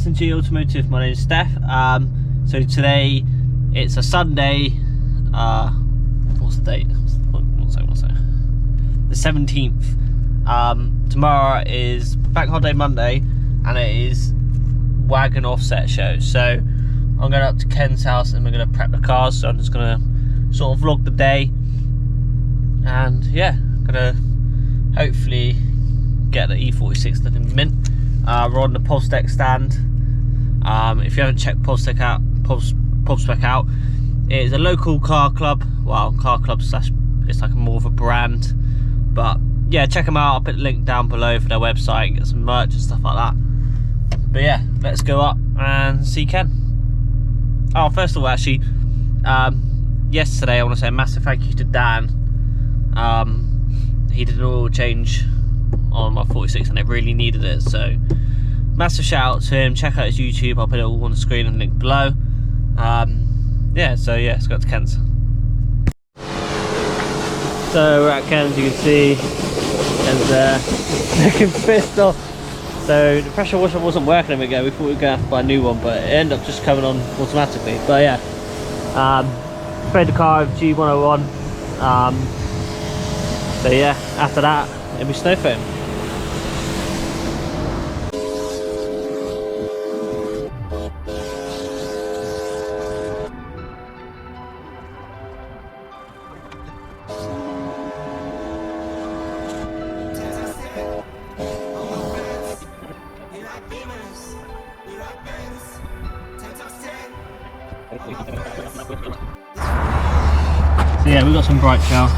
S&G Automotive. My name is Steph. So today it's a Sunday. What's the date? One second. The 17th. Tomorrow is Bank Holiday Monday, and it is Wagon offset show. So I'm going up to Ken's house and we're going to prep the cars. So I'm just going to sort of vlog the day, and yeah, gonna hopefully get the E46 looking mint. We're on the Povspec stand. If you haven't checked Povspec out, it is a local car club. Well, car club slash, it's like more of a brand. But yeah, check them out. I'll put the link down below for their website and get some merch and stuff like that. But yeah, let's go up and see Ken. Oh, first of all, actually, yesterday I want to say a massive thank you to Dan. He did an oil change on my 46 and it really needed it, so massive shout out to him. Check out his YouTube, I'll put it all on the screen and link below. Yeah, so yeah, let's go to Ken's. So we're at Ken's, you can see Ken's there looking pissed off. So the pressure washer wasn't working a minute ago. We thought we were going to have to buy a new one, but it ended up just coming on automatically. But yeah, sprayed the car with G101. So yeah, after that it'll be snow foam. So yeah, we've got some bright shell.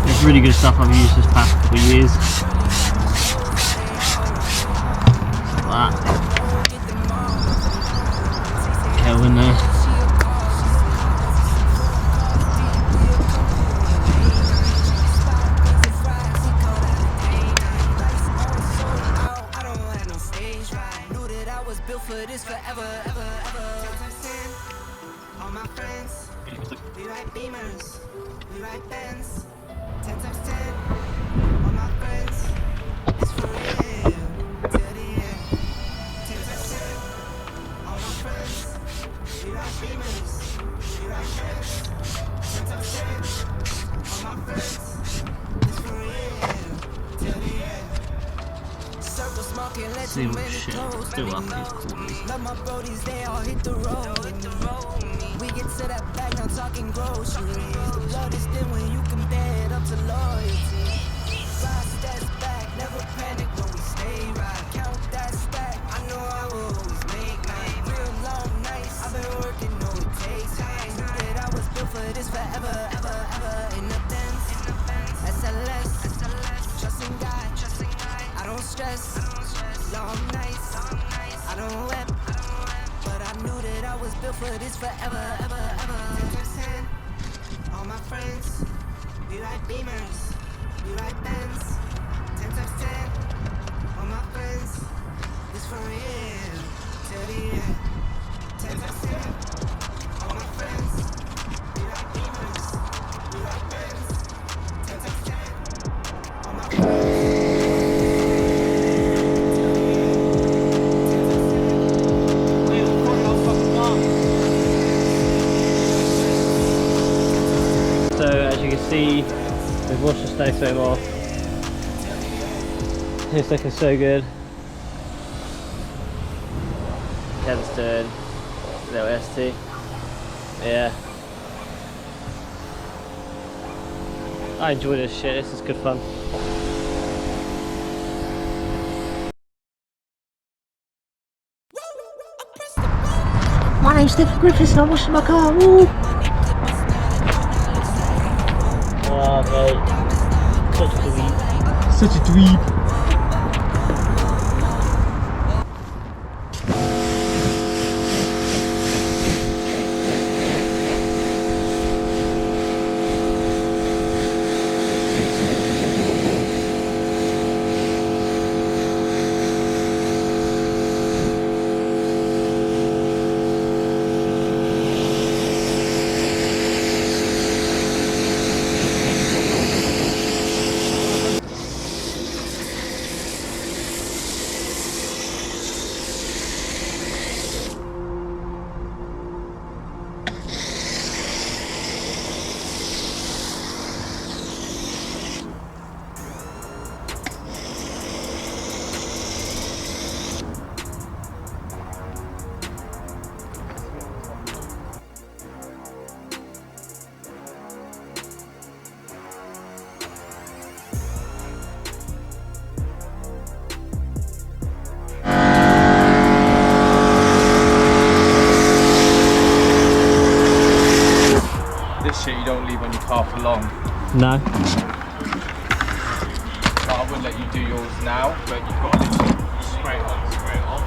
It's really good stuff I've used this past couple of years. Like that. Kelvin there. We ride Beamers, we ride Benz, 10 times 10, all my friends, it's for real, till the end, 10 times 10, all my friends, we ride Beamers, we ride Benz, 10 times 10, all my friends, it's for real, till the end. Circle smoking, let too many clothes, still up these corners. love my brodies, they all hit the road. We get to that bag, now talking groceries. The blood is thin when you compare it up to loyalty. 5 steps back, never panic when we stay right. Count that stack, I know I will always make mine. Real long nights, I've been working, no it takes time. Knew that I was built for this forever, ever, ever. In the Benz, SLS, trusting God, I don't stress. Long nights, I don't weep. But I knew that I was built for this forever, ever, ever. 10 times 10, all my friends, we ride Beamers, we ride Benz. 10 times 10, all my friends, this for real, till the end. 10 times 10, all my friends, we ride Beamers, we ride Benz. 10 times 10, all my friends. So as you can see, we've washed the snow foam off. It's looking so good. Ken's doing a little ST. Yeah. I enjoy this shit, this is good fun. My name's Stephen Griffiths and I'm washing my car. Woo! Oh mate, such a dweeb. Such a dweeb. No. But I wouldn't let you do yours now, but you've got to literally straight on, straight off.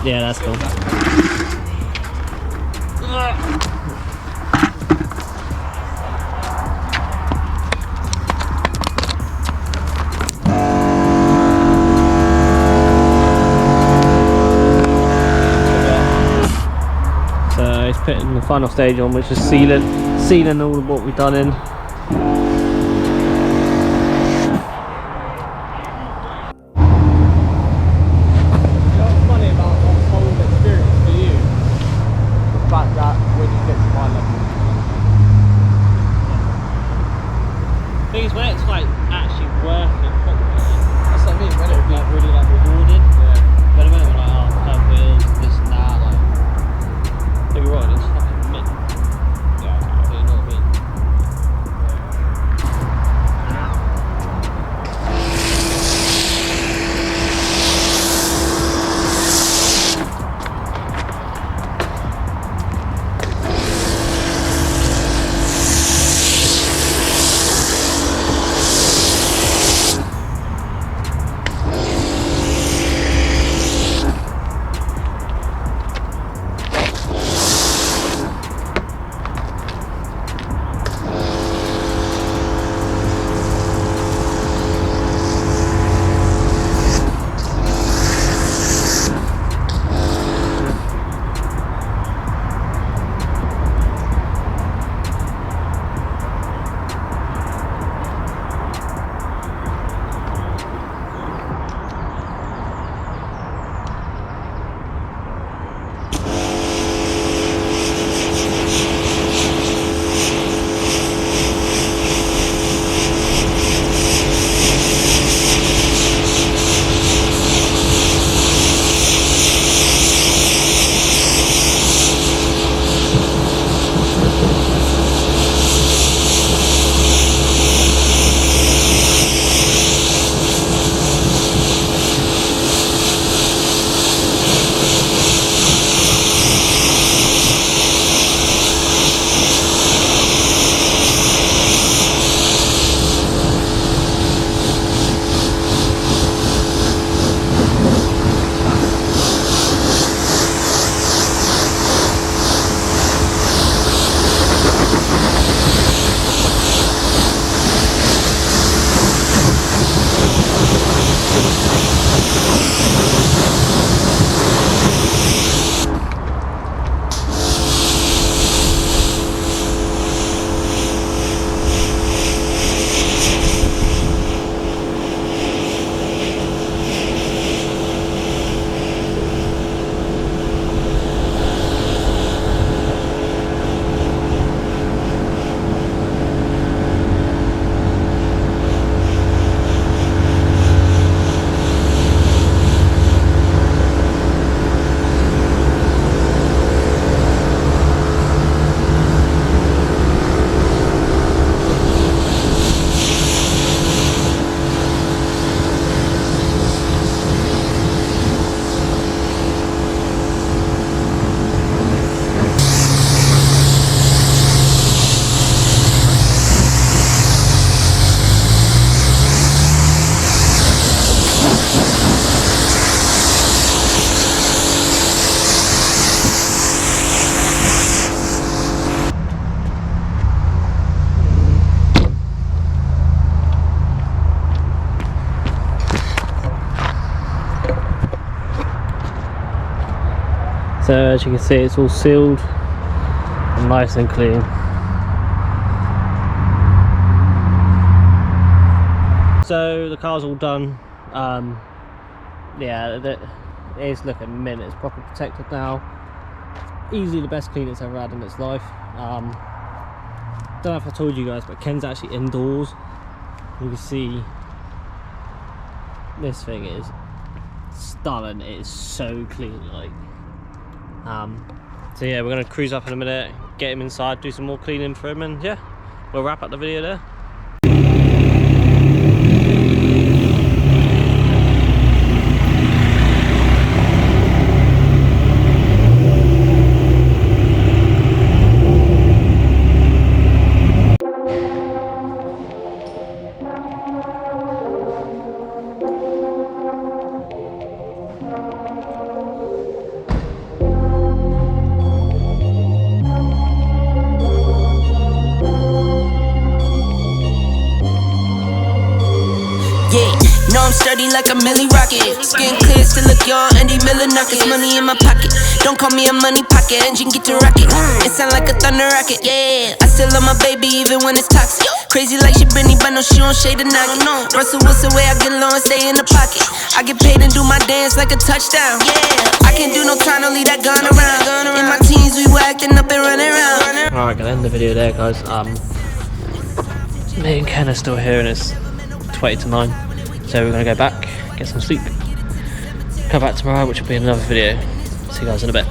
Yeah, that's cool. So he's putting the final stage on, which is sealing all of what we've done in. Thing is, when it's like actually worth it properly, That's what I mean, when it would be like really like rewarded. yeah. But at the moment, like, oh, per wheels, this and that, like, don't get me wrong, it's fucking mint. Yeah. But you know what I mean? So as you can see, it's all sealed and nice and clean. So the car's all done. Yeah, it is looking mint. It's proper protected now. Easily the best clean it's ever had in its life. Don't know if I told you guys, but Ken's actually indoors. You can see this thing is stunning. It is so clean, like. So yeah, we're gonna cruise up in a minute, get him inside, do some more cleaning for him, and yeah, we'll wrap up the video there. I'm sturdy like a Millie Rocket. Skin clear, still look young, Andy Miller knockers. Money in my pocket, don't call me a money pocket. Engine get to rocket, it sound like a thunder rocket. Yeah, I still love my baby even when it's toxic. Crazy like she Britney, but no, she don't shade a noggin. Russell Wilson way I get low and stay in the pocket. I get paid and do my dance like a touchdown. Yeah, I can't do no time, don't leave that gun around. In my teens, we were acting up and running around. Alright, gonna end the video there, guys. Me and Ken are still here and it's 20 to 9. So we're gonna go back, get some sleep. Come back tomorrow, which will be another video. See you guys in a bit.